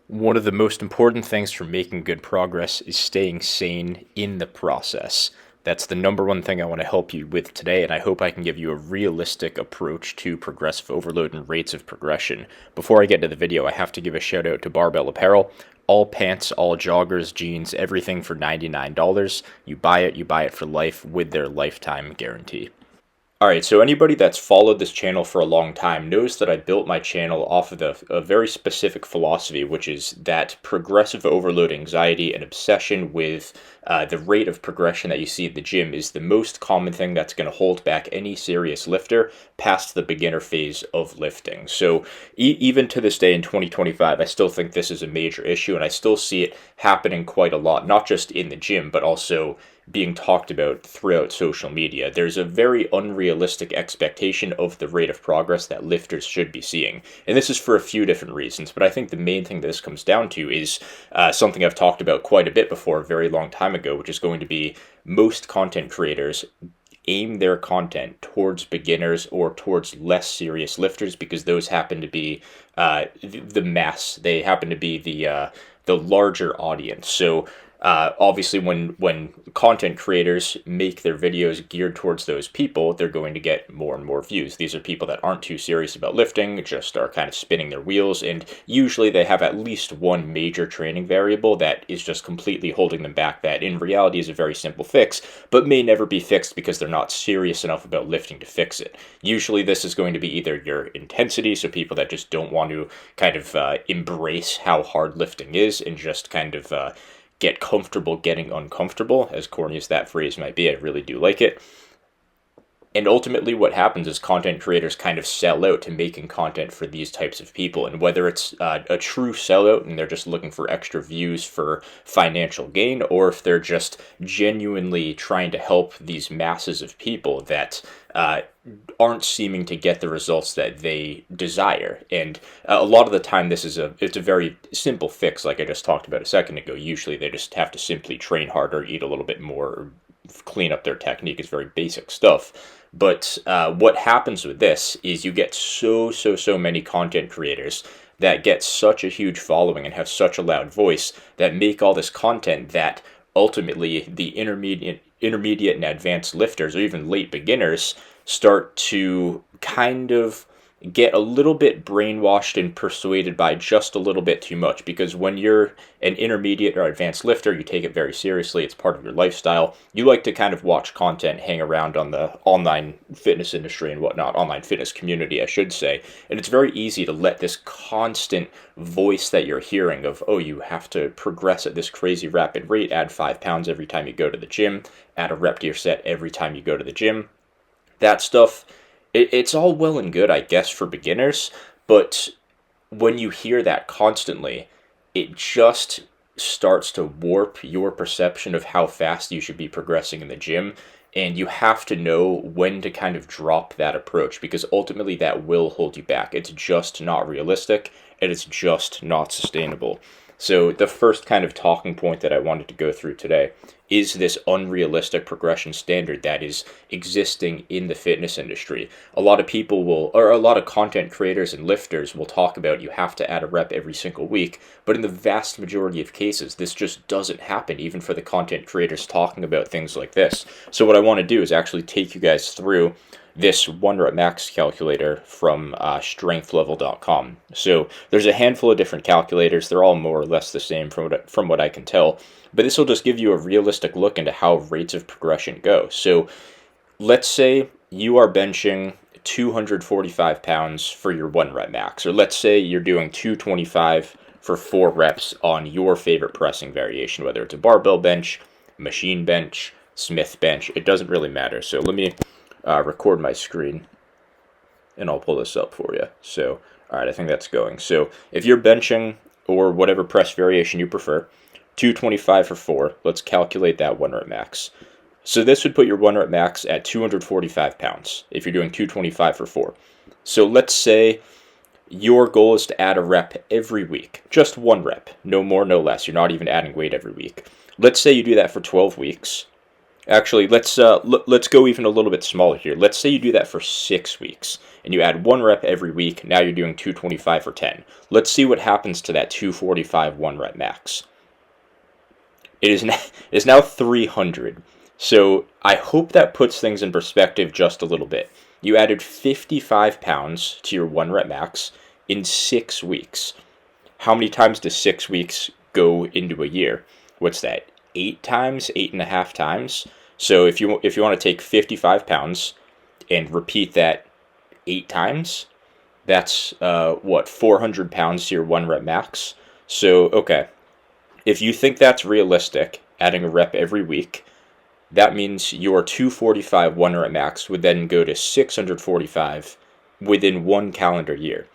One of the most important things for making good progress is staying sane in the process. That's the number one thing I want to help you with today, and I hope I can give you a realistic approach to progressive overload and rates of progression. Before I get to the video, I have to give a shout out to Barbell Apparel. All pants, all joggers, jeans, everything for $99. You buy it for life with their lifetime guarantee. Alright, so anybody that's followed this channel for a long time knows that I built my channel off of a very specific philosophy, which is that progressive overload anxiety and obsession with the rate of progression that you see at the gym is the most common thing that's going to hold back any serious lifter past the beginner phase of lifting. So even to this day in 2025, I still think this is a major issue, and I still see it happening quite a lot, not just in the gym, but also being talked about throughout social media. There's a very unrealistic expectation of the rate of progress that lifters should be seeing. And this is for a few different reasons, but I think the main thing that this comes down to is something I've talked about quite a bit before a very long time ago, which is going to be most content creators aim their content towards beginners or towards less serious lifters because those happen to be the mass. They happen to be the larger audience. So obviously, when content creators make their videos geared towards those people, they're going to get more and more views. These are people that aren't too serious about lifting, just are kind of spinning their wheels, and usually they have at least one major training variable that is just completely holding them back, that in reality is a very simple fix, but may never be fixed because they're not serious enough about lifting to fix it. Usually this is going to be either your intensity, so people that just don't want to kind of embrace how hard lifting is and just kind of get comfortable getting uncomfortable, as corny as that phrase might be. I really do like it. And ultimately what happens is content creators kind of sell out to making content for these types of people. And whether it's a true sellout and they're just looking for extra views for financial gain, or if they're just genuinely trying to help these masses of people that aren't seeming to get the results that they desire. And a lot of the time it's a very simple fix, like I just talked about a second ago. Usually they just have to simply train harder, eat a little bit more, clean up their technique. It's very basic stuff. But what happens with this is you get so many content creators that get such a huge following and have such a loud voice that make all this content that ultimately the intermediate and advanced lifters, or even late beginners, start to kind of get a little bit brainwashed and persuaded by just a little bit too much. Because when you're an intermediate or advanced lifter, you take it very seriously. It's part of your lifestyle. You like to kind of watch content, hang around on the online fitness industry and whatnot, online fitness community, I should say. And it's very easy to let this constant voice that you're hearing of, oh, you have to progress at this crazy rapid rate, add 5 pounds every time you go to the gym, add a rep to your set every time you go to the gym. That stuff, it's all well and good, I guess, for beginners, but when you hear that constantly, it just starts to warp your perception of how fast you should be progressing in the gym, and you have to know when to kind of drop that approach, because ultimately that will hold you back. It's just not realistic, and it's just not sustainable. So the first kind of talking point that I wanted to go through today is this unrealistic progression standard that is existing in the fitness industry. A lot of people will, or a lot of content creators and lifters will talk about you have to add a rep every single week, but in the vast majority of cases, this just doesn't happen, even for the content creators talking about things like this. So what I want to do is actually take you guys through this 1 rep max calculator from strengthlevel.com. So there's a handful of different calculators. They're all more or less the same from what I can tell. But this will just give you a realistic look into how rates of progression go. So let's say you are benching 245 pounds for your 1 rep max. Or let's say you're doing 225 for 4 reps on your favorite pressing variation, whether it's a barbell bench, machine bench, Smith bench. It doesn't really matter. So let me record my screen and I'll pull this up for you. So, all right, I think that's going. So if you're benching or whatever press variation you prefer, 225 for 4, let's calculate that 1 rep max. So this would put your 1 rep max at 245 pounds if you're doing 225 for 4. So let's say your goal is to add a rep every week, just 1 rep, no more, no less. You're not even adding weight every week. Let's say you do that for 12 weeks. Actually, let's go even a little bit smaller here. Let's say you do that for 6 weeks, and you add 1 rep every week. Now you're doing 225 for 10. Let's see what happens to that 245 1 rep max. It is now 300. So I hope that puts things in perspective just a little bit. You added 55 pounds to your 1 rep max in 6 weeks. How many times does 6 weeks go into a year? What's that? 8 times, 8.5 times. So if you want to take 55 pounds and repeat that 8 times, that's 400 pounds to your 1 rep max. So okay, if you think that's realistic, adding a rep every week, that means your 245 1 rep max would then go to 645 within 1 calendar year.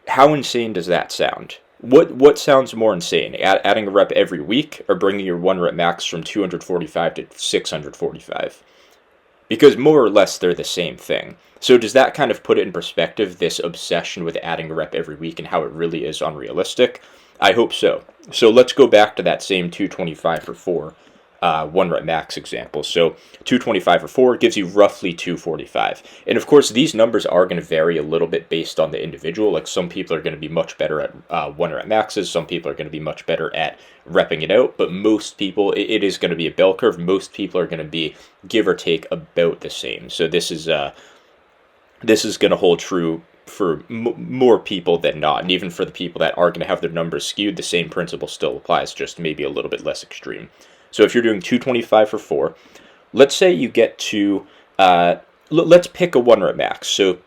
How insane does that sound? What sounds more insane? Adding a rep every week or bringing your 1 rep max from 245 to 645? Because more or less they're the same thing. So does that kind of put it in perspective, this obsession with adding a rep every week and how it really is unrealistic? I hope so. So let's go back to that same 225 for 4 1 rep max example. So 225 for 4 gives you roughly 245. And of course, these numbers are going to vary a little bit based on the individual. Like some people are going to be much better at 1 rep maxes. Some people are going to be much better at repping it out. But most people, it is going to be a bell curve. Most people are going to be, give or take, about the same. So this is going to hold true for more people than not. And even for the people that are going to have their numbers skewed, the same principle still applies, just maybe a little bit less extreme. So if you're doing 225 for 4, let's say you get to, let's pick a 1 rep max. So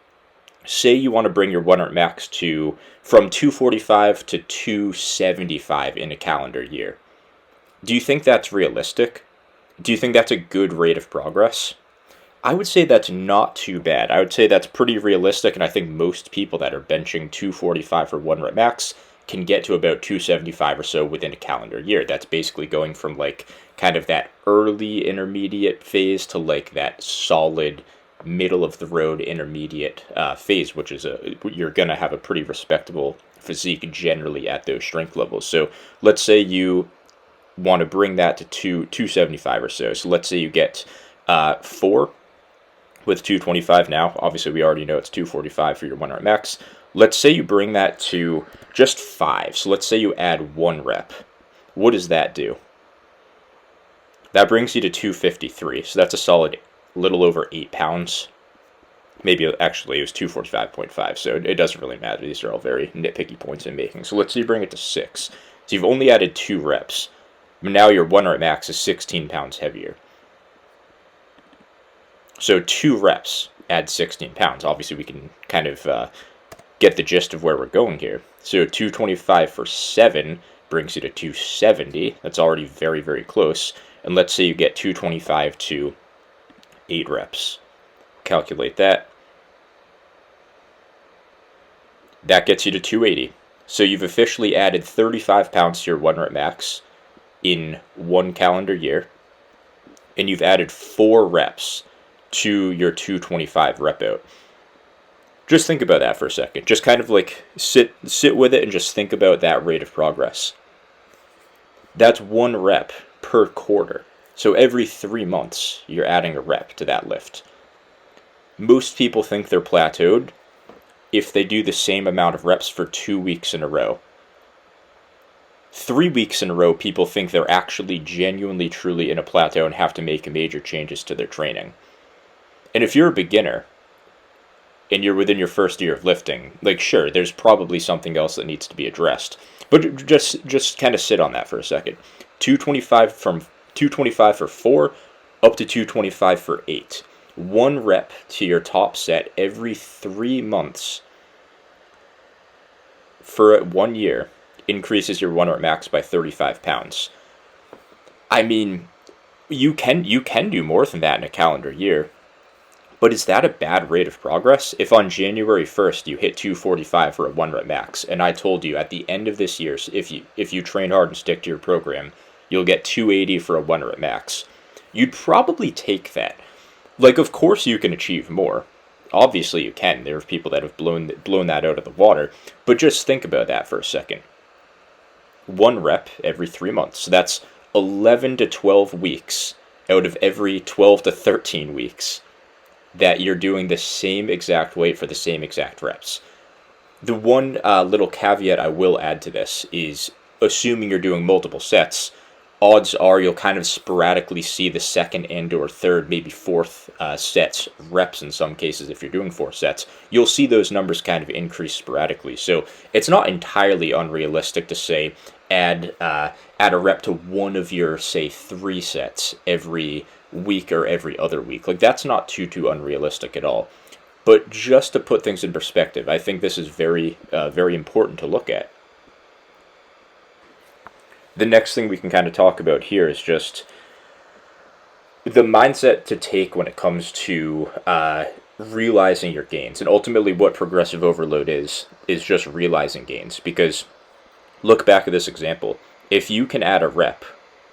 say you want to bring your 1 rep max from 245 to 275 in a calendar year. Do you think that's realistic? Do you think that's a good rate of progress? I would say that's not too bad. I would say that's pretty realistic, and I think most people that are benching 245 for 1 rep max can get to about 275 or so within a calendar year. That's basically going from like kind of that early intermediate phase to like that solid middle of the road intermediate phase, which is you're going to have a pretty respectable physique generally at those strength levels. So let's say you want to bring that to 275 or so. So let's say you get 4 with 225 now. Obviously, we already know it's 245 for your 1 rep max. Let's say you bring that to just 5. So let's say you add 1 rep. What does that do? That brings you to 253. So that's a solid little over 8 pounds. Maybe actually it was 245.5. So it doesn't really matter. These are all very nitpicky points in making. So let's say you bring it to 6. So you've only added 2 reps. But now your 1 rep max is 16 pounds heavier. So 2 reps add 16 pounds. Obviously, we can kind of get the gist of where we're going here. So 225 for 7 brings you to 270. That's already very, very close. And let's say you get 225 to 8 reps. Calculate that. That gets you to 280. So you've officially added 35 pounds to your 1 rep max in 1 calendar year. And you've added 4 reps to your 225 rep out. Just think about that for a second. Just kind of like sit with it and just think about that rate of progress. That's 1 rep per quarter. So every 3 months, you're adding a rep to that lift. Most people think they're plateaued if they do the same amount of reps for 2 weeks in a row. 3 weeks in a row, people think they're actually genuinely, truly in a plateau and have to make major changes to their training. And if you're a beginner and you're within your first year of lifting, like sure, there's probably something else that needs to be addressed. But just kind of sit on that for a second. 225 from 225 for 4 up to 225 for 8. 1 rep to your top set every 3 months for 1 year increases your 1 rep max by 35 pounds. I mean, you can do more than that in a calendar year. But is that a bad rate of progress? If on January 1st you hit 245 for a 1 rep max, and I told you at the end of this year, if you train hard and stick to your program, you'll get 280 for a 1 rep max, you'd probably take that. Like, of course you can achieve more. Obviously you can. There are people that have blown that out of the water. But just think about that for a second. 1 rep every 3 months. So that's 11 to 12 weeks out of every 12 to 13 weeks that you're doing the same exact weight for the same exact reps. The one little caveat I will add to this is, assuming you're doing multiple sets, odds are you'll kind of sporadically see the second and or third, maybe fourth sets, reps in some cases if you're doing 4 sets, you'll see those numbers kind of increase sporadically. So it's not entirely unrealistic to say add a rep to one of your, say, 3 sets every week or every other week. Like, that's not too unrealistic at all. But just to put things in perspective, I think this is very important to look at. The next thing we can kind of talk about here is just the mindset to take when it comes to realizing your gains. And ultimately what progressive overload is just realizing gains. Because look back at this example. If you can add a rep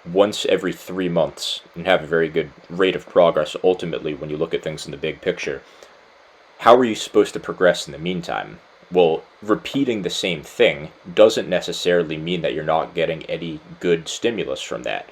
once every 3 months and have a very good rate of progress, ultimately, when you look at things in the big picture, how are you supposed to progress in the meantime? Well, repeating the same thing doesn't necessarily mean that you're not getting any good stimulus from that.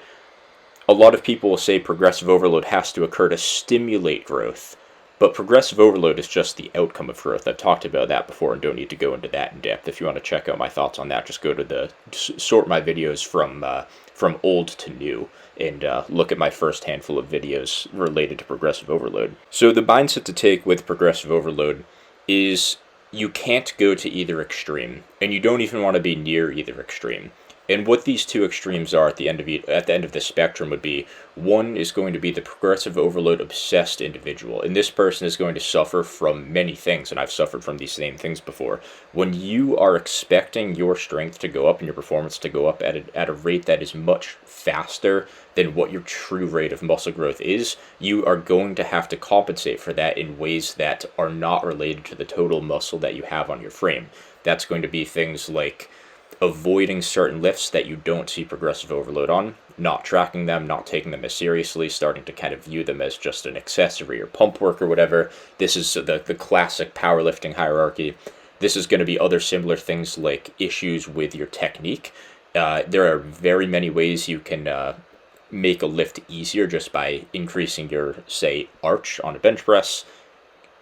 A lot of people will say progressive overload has to occur to stimulate growth, but progressive overload is just the outcome of growth. I've talked about that before and don't need to go into that in depth. If you want to check out my thoughts on that, just go to sort my videos from old to new and look at my first handful of videos related to progressive overload. So the mindset to take with progressive overload is you can't go to either extreme, and you don't even want to be near either extreme. And what these two extremes are at the end of the spectrum would be, one is going to be the progressive overload obsessed individual, and this person is going to suffer from many things, and I've suffered from these same things before. When you are expecting your strength to go up and your performance to go up at a rate that is much faster than what your true rate of muscle growth is, you are going to have to compensate for that in ways that are not related to the total muscle that you have on your frame. That's going to be things like avoiding certain lifts that you don't see progressive overload on, not tracking them, not taking them as seriously, starting to kind of view them as just an accessory or pump work or whatever. This is the classic powerlifting hierarchy. This is going to be other similar things like issues with your technique. There are very many ways you can make a lift easier just by increasing your, say, arch on a bench press,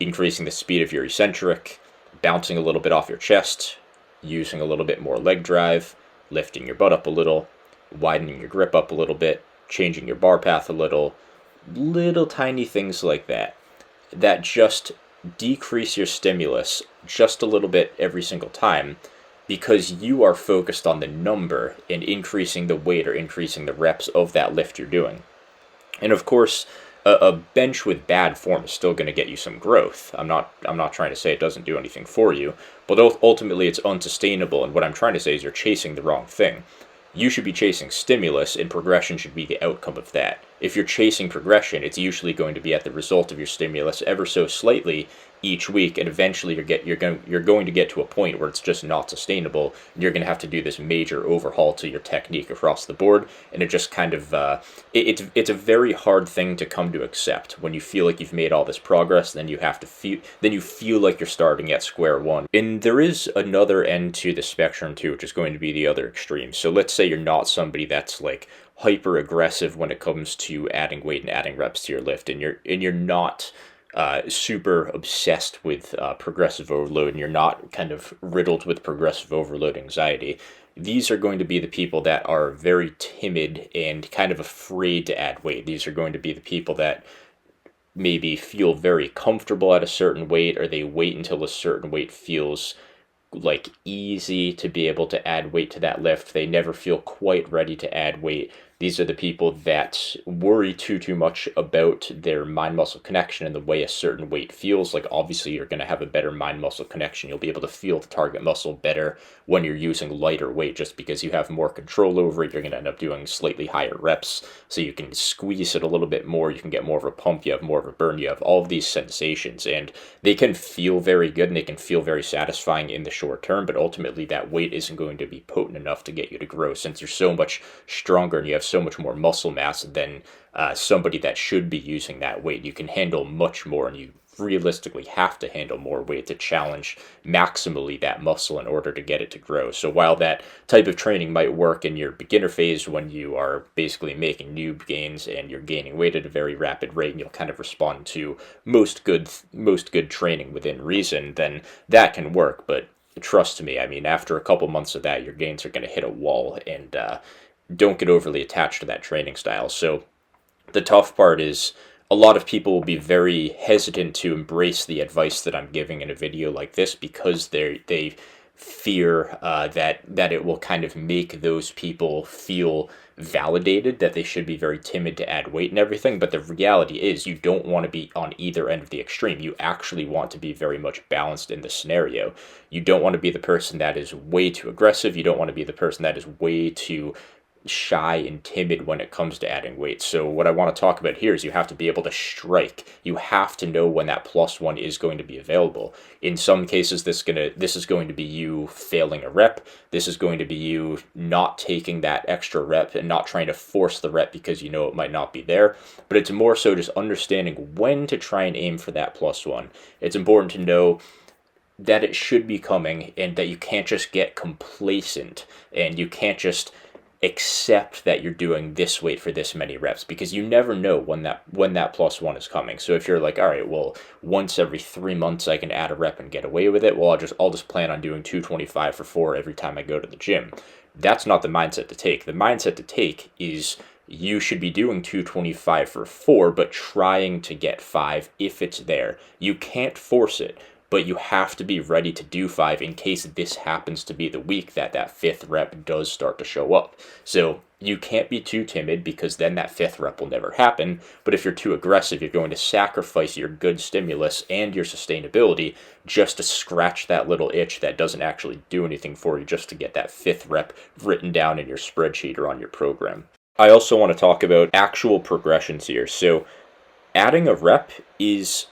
increasing the speed of your eccentric, bouncing a little bit off your chest, using a little bit more leg drive, lifting your butt up a little, widening your grip up a little bit, changing your bar path a little tiny things like that just decrease your stimulus just a little bit every single time, because you are focused on the number and increasing the weight or increasing the reps of that lift you're doing. And of course, a bench with bad form is still going to get you some growth. I'm not trying to say it doesn't do anything for you, but ultimately it's unsustainable. And what I'm trying to say is you're chasing the wrong thing. You should be chasing stimulus, and progression should be the outcome of that. If you're chasing progression, it's usually going to be at the result of your stimulus ever so slightly each week, and eventually you're going to get to a point where it's just not sustainable, and you're going to have to do this major overhaul to your technique across the board. And it just kind of it's a very hard thing to come to accept when you feel like you've made all this progress. Then you feel like you're starting at square one. And there is another end to the spectrum too, which is going to be the other extreme. So let's say you're not somebody that's like hyper aggressive when it comes to adding weight and adding reps to your lift, and you're not super obsessed with progressive overload, and you're not kind of riddled with progressive overload anxiety. These are going to be the people that are very timid and kind of afraid to add weight. These are going to be the people that maybe feel very comfortable at a certain weight, or they wait until a certain weight feels like easy to be able to add weight to that lift. They never feel quite ready to add weight. These are the people that worry too much about their mind-muscle connection and the way a certain weight feels. Like, obviously, you're going to have a better mind-muscle connection. You'll be able to feel the target muscle better when you're using lighter weight, just because you have more control over it. You're going to end up doing slightly higher reps, so you can squeeze it a little bit more. You can get more of a pump. You have more of a burn. You have all of these sensations, and they can feel very good, and they can feel very satisfying in the short term, but ultimately that weight isn't going to be potent enough to get you to grow, since you're so much stronger and you have so much more muscle mass than somebody that should be using that weight. You can handle much more, and you realistically have to handle more weight to challenge maximally that muscle in order to get it to grow. So while that type of training might work in your beginner phase when you are basically making noob gains and you're gaining weight at a very rapid rate and you'll kind of respond to most good training within reason, then that can work. But trust me, I mean, after a couple months of that, your gains are going to hit a wall, and don't get overly attached to that training style. So the tough part is a lot of people will be very hesitant to embrace the advice that I'm giving in a video like this because they fear that it will kind of make those people feel validated, that they should be very timid to add weight and everything. But the reality is you don't want to be on either end of the extreme. You actually want to be very much balanced in the scenario. You don't want to be the person that is way too aggressive. You don't want to be the person that is way too shy and timid when it comes to adding weight. So what I want to talk about here is you have to be able to strike. You have to know when that +1 is going to be available. In some cases, this is going to be you failing a rep. This is going to be you not taking that extra rep and not trying to force the rep because you know it might not be there. But it's more so just understanding when to try and aim for that +1. It's important to know that it should be coming and that you can't just get complacent and you can't just accept that you're doing this weight for this many reps, because you never know when that +1 is coming. So if you're like, all right, well, once every 3 months I can add a rep and get away with it, well, I'll just plan on doing 225 for 4 every time I go to the gym. That's not the mindset to take. The mindset to take is you should be doing 225 for 4, but trying to get 5 if it's there. You can't force it, but you have to be ready to do 5 in case this happens to be the week that 5th rep does start to show up. So you can't be too timid, because then that 5th rep will never happen. But if you're too aggressive, you're going to sacrifice your good stimulus and your sustainability just to scratch that little itch that doesn't actually do anything for you, just to get that 5th rep written down in your spreadsheet or on your program. I also want to talk about actual progressions here. So adding a rep is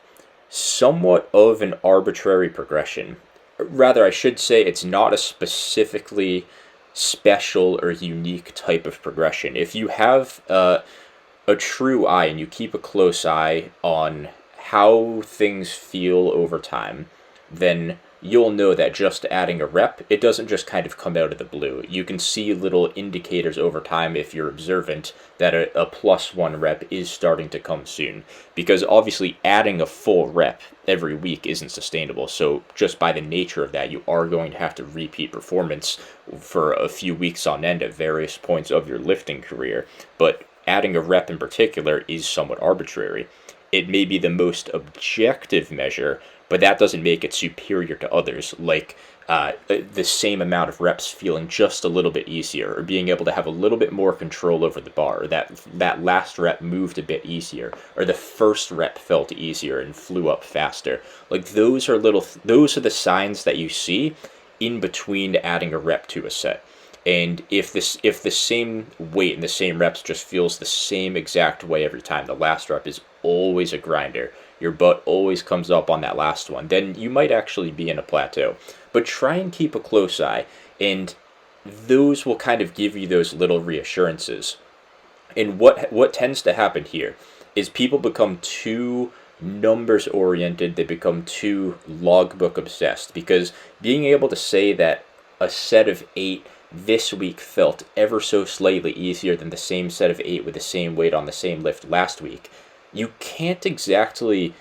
somewhat of an arbitrary progression. Rather, I should say it's not a specifically special or unique type of progression. If you have a true eye and you keep a close eye on how things feel over time, then you'll know that just adding a rep, it doesn't just kind of come out of the blue. You can see little indicators over time, if you're observant, that a +1 rep is starting to come soon. Because obviously adding a full rep every week isn't sustainable. So just by the nature of that, you are going to have to repeat performance for a few weeks on end at various points of your lifting career. But adding a rep in particular is somewhat arbitrary. It may be the most objective measure, but that doesn't make it superior to others, like the same amount of reps feeling just a little bit easier, or being able to have a little bit more control over the bar, or that last rep moved a bit easier, or the first rep felt easier and flew up faster. Like those are the signs that you see in between adding a rep to a set. And if the same weight and the same reps just feels the same exact way every time, the last rep is always a grinder, your butt always comes up on that last one, then you might actually be in a plateau. But try and keep a close eye, and those will kind of give you those little reassurances. And what tends to happen here is people become too numbers oriented, they become too logbook obsessed, because being able to say that a set of 8 this week felt ever so slightly easier than the same set of 8 with the same weight on the same lift last week, you can't exactly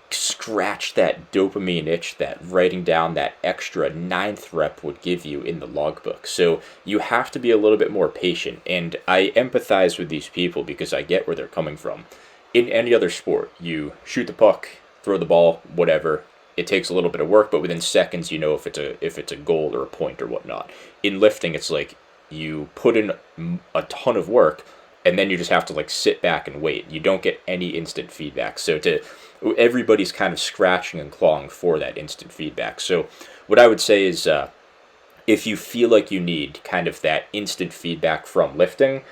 scratch that dopamine itch that writing down that extra 9th rep would give you in the logbook. So you have to be a little bit more patient, and I empathize with these people because I get where they're coming from. In any other sport, you shoot the puck, throw the ball, whatever. It takes a little bit of work, but within seconds you know if it's a goal or a point or whatnot. In lifting, it's like you put in a ton of work, and then you just have to like sit back and wait. You don't get any instant feedback. So everybody's kind of scratching and clawing for that instant feedback. So what I would say is if you feel like you need kind of that instant feedback from lifting,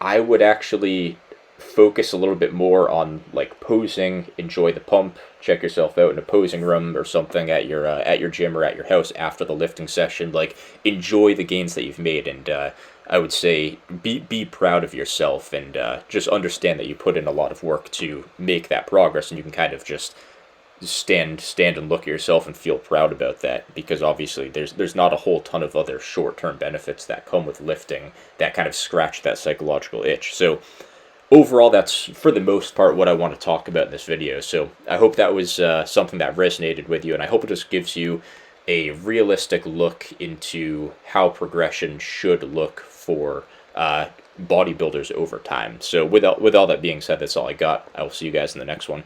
I would actually focus a little bit more on like posing, enjoy the pump, check yourself out in a posing room or something at your gym or at your house after the lifting session. Like enjoy the gains that you've made, and I would say be proud of yourself, and just understand that you put in a lot of work to make that progress, and you can kind of just stand and look at yourself and feel proud about that, because obviously there's not a whole ton of other short-term benefits that come with lifting that kind of scratch that psychological itch. So overall, that's for the most part what I want to talk about in this video. So I hope that was something that resonated with you, and I hope it just gives you a realistic look into how progression should look for bodybuilders over time. So with all that being said, that's all I got. I will see you guys in the next one.